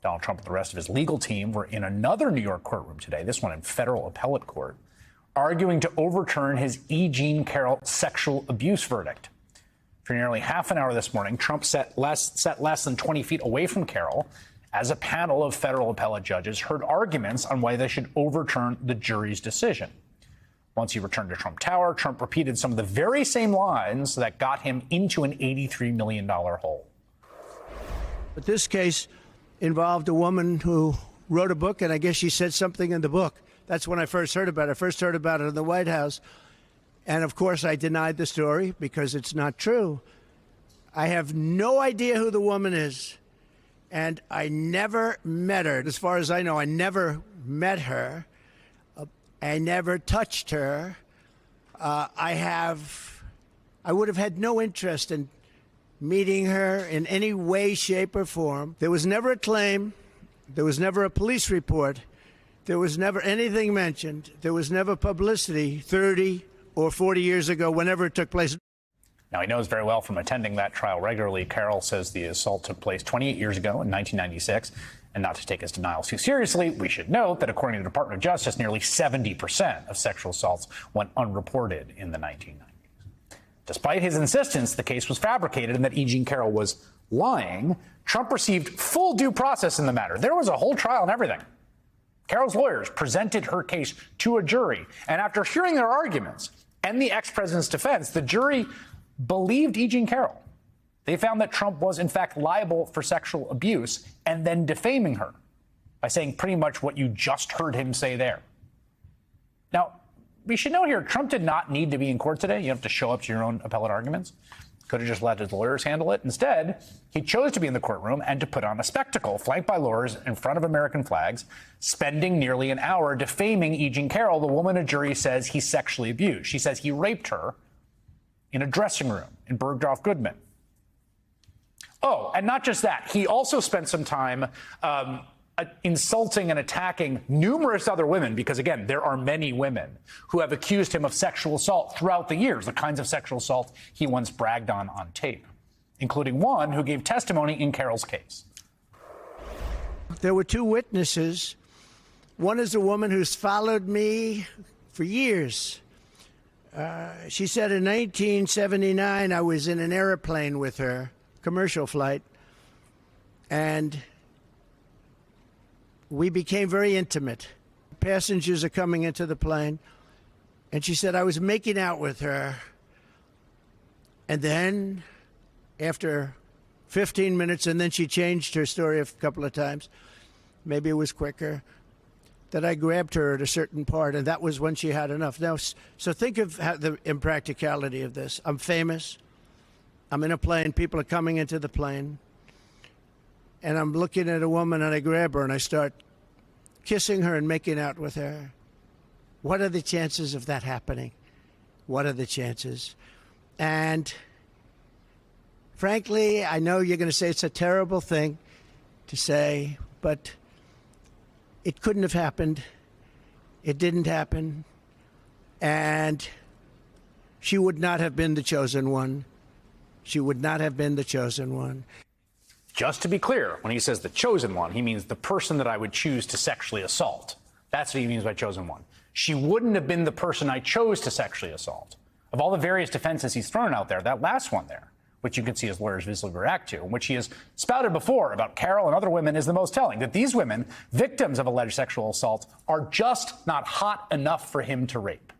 Donald Trump and the rest of his legal team were in another New York courtroom today, this one in federal appellate court, arguing to overturn his E. Jean Carroll sexual abuse verdict. For nearly half an hour this morning, Trump sat less than 20 feet away from Carroll as a panel of federal appellate judges heard arguments on why they should overturn the jury's decision. Once he returned to Trump Tower, Trump repeated some of the very same lines that got him into an $83 million hole. But this case involved a woman who wrote a book, and I guess she said something in the book. That's when I first heard about it. I first heard about it in the White House. And, of course, I denied the story because it's not true. I have no idea who the woman is, and I never met her. As far as I know, I never met her. I never touched her. I would have had no interest in meeting her in any way, shape, or form. There was never a claim. There was never a police report. There was never anything mentioned. There was never publicity 30 or 40 years ago, whenever it took place. Now, he knows very well from attending that trial regularly. Carroll says the assault took place 28 years ago in 1996. And not to take his denials too seriously, we should note that according to the Department of Justice, nearly 70% of sexual assaults went unreported in the 1990s. Despite his insistence the case was fabricated and that E. Jean Carroll was lying, Trump received full due process in the matter. There was a whole trial and everything. Carroll's lawyers presented her case to a jury, and after hearing their arguments and the ex-president's defense, the jury believed E. Jean Carroll. They found that Trump was, in fact, liable for sexual abuse and then defaming her by saying pretty much what you just heard him say there. Now, we should know here, Trump did not need to be in court today. You have to show up to your own appellate arguments. Could have just let his lawyers handle it. Instead, he chose to be in the courtroom and to put on a spectacle, flanked by lawyers in front of American flags, spending nearly an hour defaming E. Jean Carroll, the woman a jury says he sexually abused. She says he raped her in a dressing room in Bergdorf Goodman. Oh, and not just that. He also spent some time insulting and attacking numerous other women, because, again, there are many women who have accused him of sexual assault throughout the years, the kinds of sexual assault he once bragged on tape, including one who gave testimony in Carroll's case. There were two witnesses. One is a woman who's followed me for years. She said in 1979 I was in an airplane with her, commercial flight, and we became very intimate. Passengers are coming into the plane, and she said I was making out with her, and then after 15 minutes, and then she changed her story a couple of times, maybe it was quicker, that I grabbed her at a certain part, and that was when she had enough. Now, so think of the impracticality of this. I'm famous. I'm in a plane. People are coming into the plane. And I'm looking at a woman, and I grab her, and I start kissing her and making out with her. What are the chances of that happening? What are the chances? And frankly, I know you're going to say it's a terrible thing to say, but it couldn't have happened. It didn't happen. And she would not have been the chosen one. She would not have been the chosen one. Just to be clear, when he says the chosen one, he means the person that I would choose to sexually assault. That's what he means by chosen one. She wouldn't have been the person I chose to sexually assault. Of all the various defenses he's thrown out there, that last one there, which you can see his lawyers visibly react to, which he has spouted before about Carroll and other women, is the most telling, that these women, victims of alleged sexual assault, are just not hot enough for him to rape.